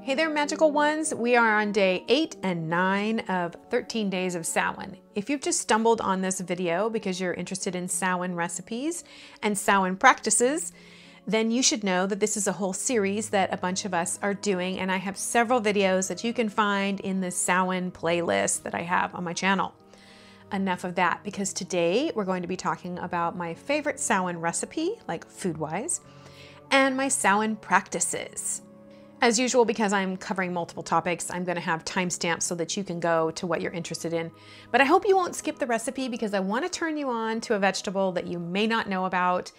Hey there, magical ones. We are on day 8 and 9 of 13 days of Samhain. If you've just stumbled on this video because you're interested in Samhain recipes and Samhain practices, then you should know that this is a whole series that a bunch of us are doing, and I have several videos that you can find in the Samhain playlist that I have on my channel. Enough of that, because today we're going to be talking about my favorite Samhain recipe, like food-wise, and my Samhain practices. As usual, because I'm covering multiple topics, I'm going to have timestamps so that you can go to what you're interested in. But I hope you won't skip the recipe, because I want to turn you on to a vegetable that you may not know about,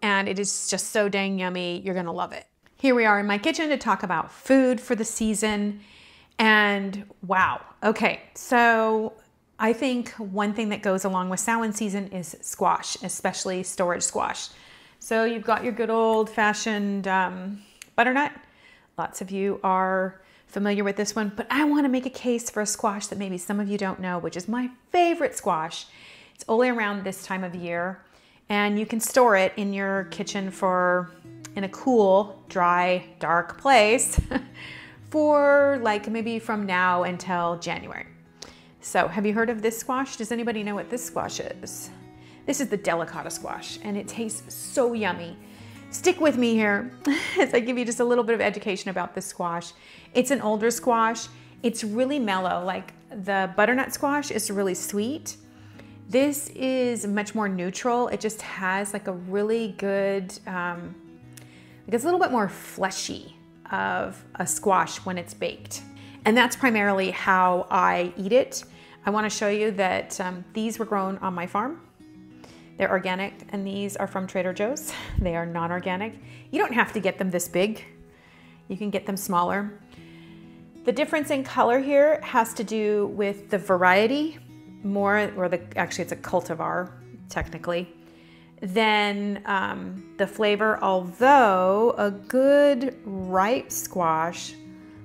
and it is just so dang yummy. You're going to love it. Here we are in my kitchen to talk about food for the season, and wow. Okay, so I think one thing that goes along with Samhain season is squash, especially storage squash. So you've got your good old-fashioned butternut. Lots of you are familiar with this one, but I want to make a case for a squash that maybe some of you don't know, which is my favorite squash. It's only around this time of year, and you can store it in your kitchen in a cool, dry, dark place for like maybe from now until January. So have you heard of this squash? Does anybody know what this squash is? This is the delicata squash, and it tastes so yummy. Stick with me here as I give you just a little bit of education about this squash. It's an older squash. It's really mellow. Like the butternut squash is really sweet. This is much more neutral. It just has like a really good, it's a little bit more fleshy of a squash when it's baked. And that's primarily how I eat it. I want to show you that these were grown on my farm. They're organic, and these are from Trader Joe's. They are non-organic. You don't have to get them this big. You can get them smaller. The difference in color here has to do with the variety more, or actually it's a cultivar, technically, than the flavor, although a good ripe squash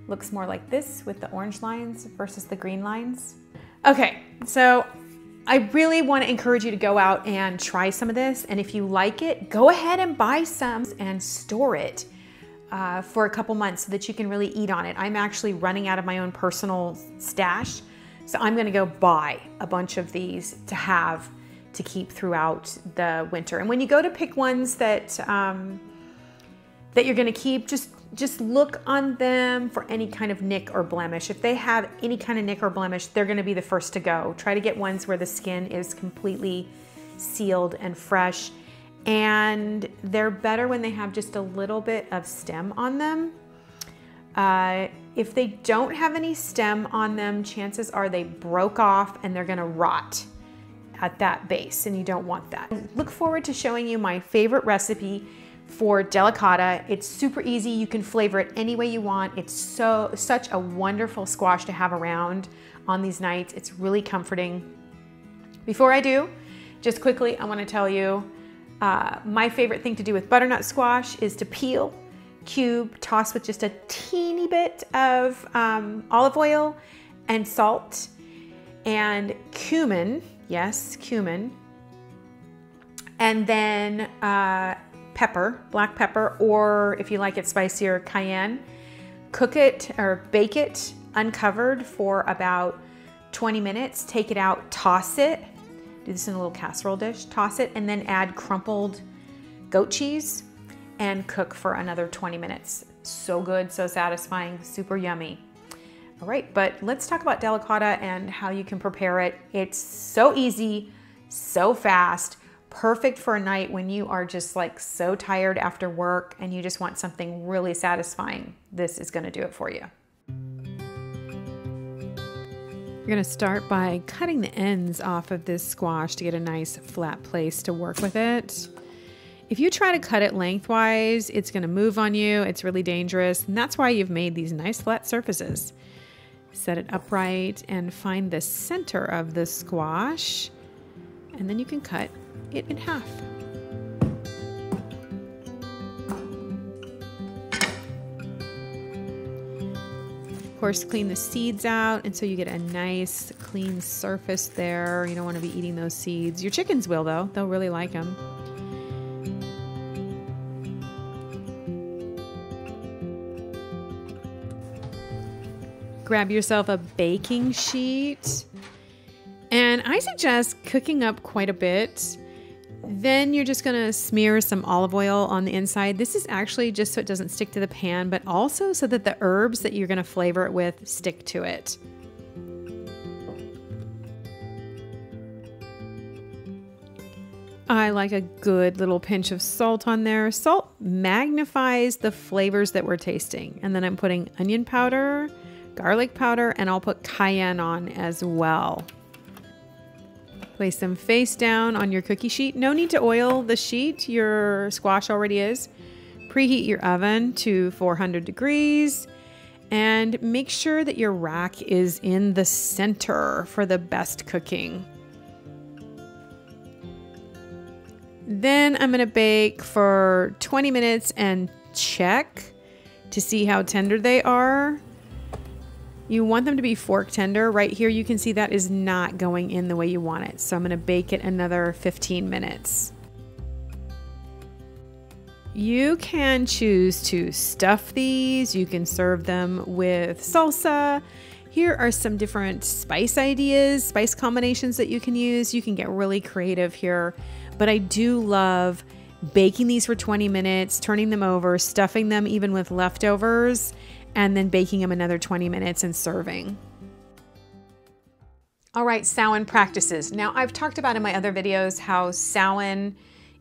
looks more like this with the orange lines versus the green lines. Okay, so I really want to encourage you to go out and try some of this, and if you like it, go ahead and buy some and store it for a couple months so that you can really eat on it. I'm actually running out of my own personal stash, so I'm going to go buy a bunch of these to have to keep throughout the winter. And when you go to pick ones that that you're going to keep, just look on them for any kind of nick or blemish. If they have any kind of nick or blemish, they're going to be the first to go. Try to get ones where the skin is completely sealed and fresh. And they're better when they have just a little bit of stem on them. If they don't have any stem on them, chances are they broke off and they're going to rot at that base, and you don't want that. Look forward to showing you my favorite recipe for delicata. It's super easy. You can flavor it any way you want. It's such a wonderful squash to have around on these nights. It's really comforting. Before I do, just quickly, I want to tell you my favorite thing to do with butternut squash is to peel, cube, toss with just a teeny bit of olive oil and salt and cumin. Yes, cumin. And then pepper, black pepper, or if you like it spicier, cayenne. Cook it or bake it uncovered for about 20 minutes. Take it out, toss it. Do this in a little casserole dish. Toss it, and then add crumpled goat cheese and cook for another 20 minutes. So good, so satisfying, super yummy. All right, but let's talk about delicata and how you can prepare it. It's so easy, so fast. Perfect for a night when you are just like so tired after work and you just want something really satisfying. This is going to do it for you. You're going to start by cutting the ends off of this squash to get a nice flat place to work with it. If you try to cut it lengthwise, it's going to move on you. It's really dangerous, and that's why you've made these nice flat surfaces. Set it upright and find the center of the squash, and then you can cut it in half. Of course, clean the seeds out, and so you get a nice clean surface there. You don't want to be eating those seeds. Your chickens will, though. They'll really like them. grab yourself a baking sheet. And I suggest cooking up quite a bit. Then you're just gonna smear some olive oil on the inside. This is actually just so it doesn't stick to the pan, but also so that the herbs that you're gonna flavor it with stick to it. I like a good little pinch of salt on there. Salt magnifies the flavors that we're tasting. And then I'm putting onion powder, garlic powder, and I'll put cayenne on as well. Place them face down on your cookie sheet. No need to oil the sheet. Your squash already is. Preheat your oven to 400 degrees and make sure that your rack is in the center for the best cooking. Then I'm gonna bake for 20 minutes and check to see how tender they are. You want them to be fork tender. Right here you can see that is not going in the way you want it. So I'm gonna bake it another 15 minutes. You can choose to stuff these. You can serve them with salsa. Here are some different spice ideas, spice combinations that you can use. You can get really creative here, but I do love baking these for 20 minutes, turning them over, stuffing them even with leftovers, and then baking them another 20 minutes and serving. All right, Samhain practices. Now, I've talked about in my other videos how Samhain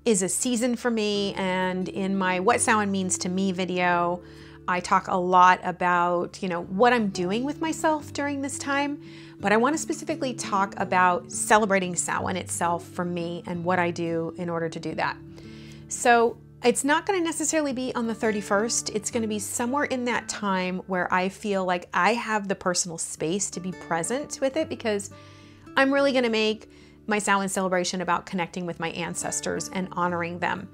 is a season for me, and in my What Samhain Means to Me video, I talk a lot about, what I'm doing with myself during this time, but I want to specifically talk about celebrating Samhain itself for me and what I do in order to do that. So it's not going to necessarily be on the 31st. It's going to be somewhere in that time where I feel like I have the personal space to be present with it, because I'm really going to make my Samhain celebration about connecting with my ancestors and honoring them.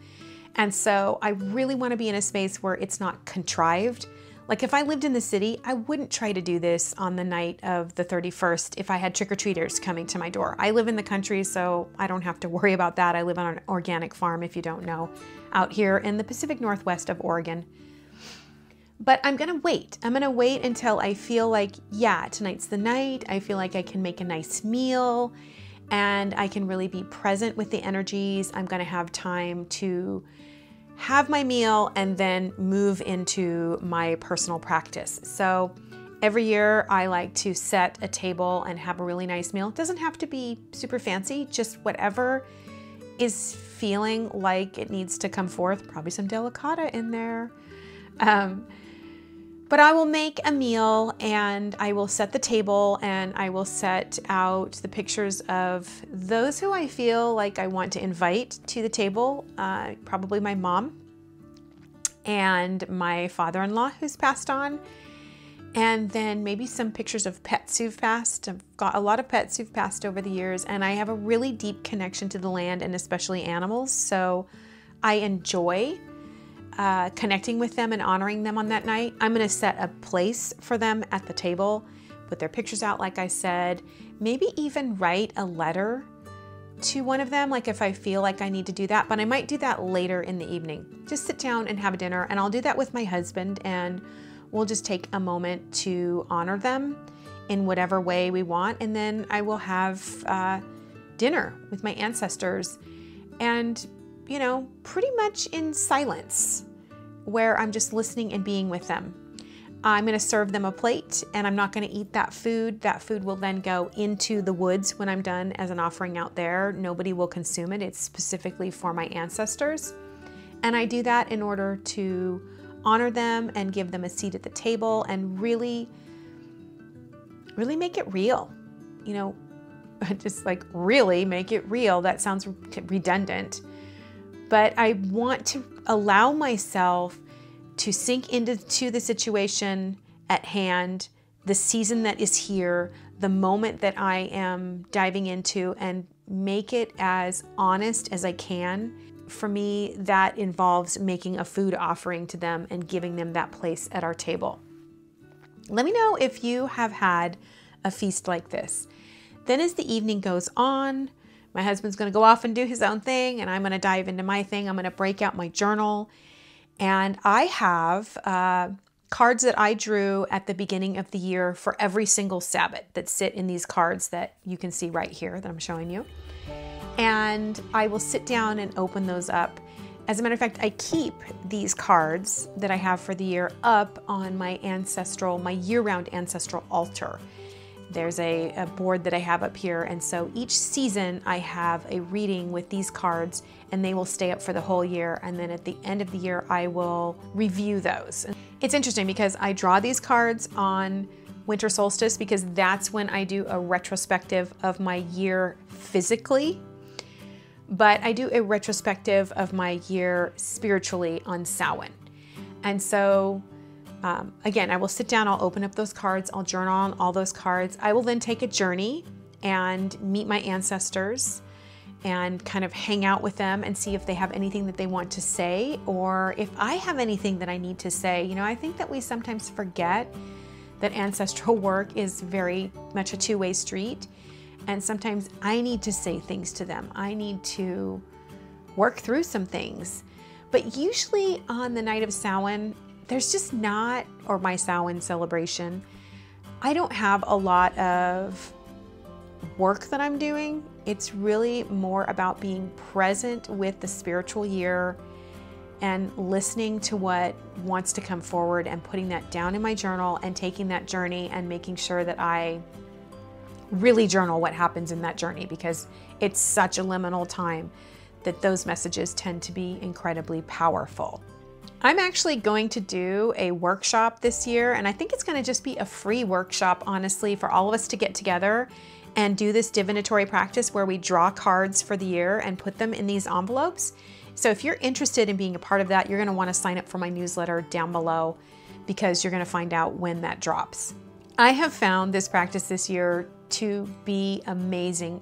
And so I really want to be in a space where it's not contrived. Like if I lived in the city, I wouldn't try to do this on the night of the 31st if I had trick-or-treaters coming to my door. I live in the country, so I don't have to worry about that. I live on an organic farm, if you don't know, out here in the Pacific Northwest of Oregon. But I'm gonna wait. I'm gonna wait until I feel like, yeah, tonight's the night. I feel like I can make a nice meal and I can really be present with the energies. I'm gonna have time to have my meal and then move into my personal practice. So every year I like to set a table and have a really nice meal. It doesn't have to be super fancy, just whatever is feeling like it needs to come forth. Probably some delicata in there. But I will make a meal and I will set the table and I will set out the pictures of those who I feel like I want to invite to the table. Probably my mom and my father-in-law who's passed on. And then maybe some pictures of pets who've passed. I've got a lot of pets who've passed over the years, and I have a really deep connection to the land and especially animals. So I enjoy connecting with them and honoring them on that night. I'm gonna set a place for them at the table, put their pictures out like I said, maybe even write a letter to one of them, like if I feel like I need to do that, but I might do that later in the evening. Just sit down and have a dinner, and I'll do that with my husband, and we'll just take a moment to honor them in whatever way we want, and then I will have dinner with my ancestors, and pretty much in silence, where I'm just listening and being with them. I'm gonna serve them a plate, and I'm not gonna eat that food. That food will then go into the woods when I'm done as an offering out there. Nobody will consume it. It's specifically for my ancestors. And I do that in order to honor them and give them a seat at the table and really make it real. Just like really make it real. That sounds redundant. But I want to allow myself to sink into the situation at hand, the season that is here, the moment that I am diving into, and make it as honest as I can. For me, that involves making a food offering to them and giving them that place at our table. Let me know if you have had a feast like this. Then as the evening goes on, my husband's gonna go off and do his own thing, and I'm gonna dive into my thing. I'm gonna break out my journal. And I have cards that I drew at the beginning of the year for every single Sabbath that sit in these cards that you can see right here that I'm showing you. And I will sit down and open those up. As a matter of fact, I keep these cards that I have for the year up on my year-round ancestral altar. There's a board that I have up here, and so each season I have a reading with these cards, and they will stay up for the whole year, and then at the end of the year I will review those. It's interesting because I draw these cards on winter solstice because that's when I do a retrospective of my year physically, but I do a retrospective of my year spiritually on Samhain. And so again, I will sit down, I'll open up those cards, I'll journal on all those cards. I will then take a journey and meet my ancestors and kind of hang out with them and see if they have anything that they want to say, or if I have anything that I need to say. You know, I think that we sometimes forget that ancestral work is very much a two-way street. And sometimes I need to say things to them. I need to work through some things. But usually on the night of Samhain, there's just not, or my Samhain celebration, I don't have a lot of work that I'm doing. It's really more about being present with the spiritual year and listening to what wants to come forward and putting that down in my journal and taking that journey and making sure that I really journal what happens in that journey, because it's such a liminal time that those messages tend to be incredibly powerful. I'm actually going to do a workshop this year, and I think it's going to just be a free workshop, honestly, for all of us to get together and do this divinatory practice where we draw cards for the year and put them in these envelopes. So if you're interested in being a part of that, you're going to want to sign up for my newsletter down below, because you're going to find out when that drops. I have found this practice this year to be amazing.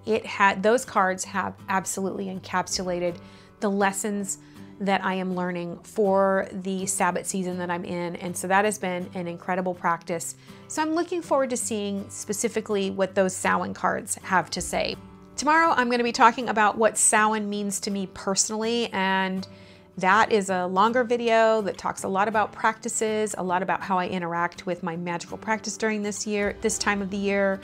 Those cards have absolutely encapsulated the lessons that I am learning for the Sabbath season that I'm in. And so that has been an incredible practice. So I'm looking forward to seeing specifically what those Samhain cards have to say. Tomorrow, I'm going to be talking about what Samhain means to me personally, and that is a longer video that talks a lot about practices, a lot about how I interact with my magical practice during this time of the year,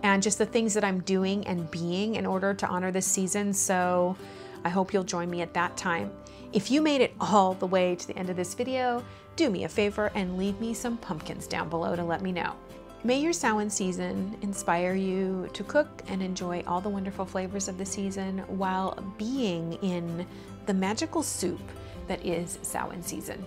and just the things that I'm doing and being in order to honor this season. So I hope you'll join me at that time. If you made it all the way to the end of this video, do me a favor and leave me some pumpkins down below to let me know. May your Samhain season inspire you to cook and enjoy all the wonderful flavors of the season while being in the magical soup that is Samhain season.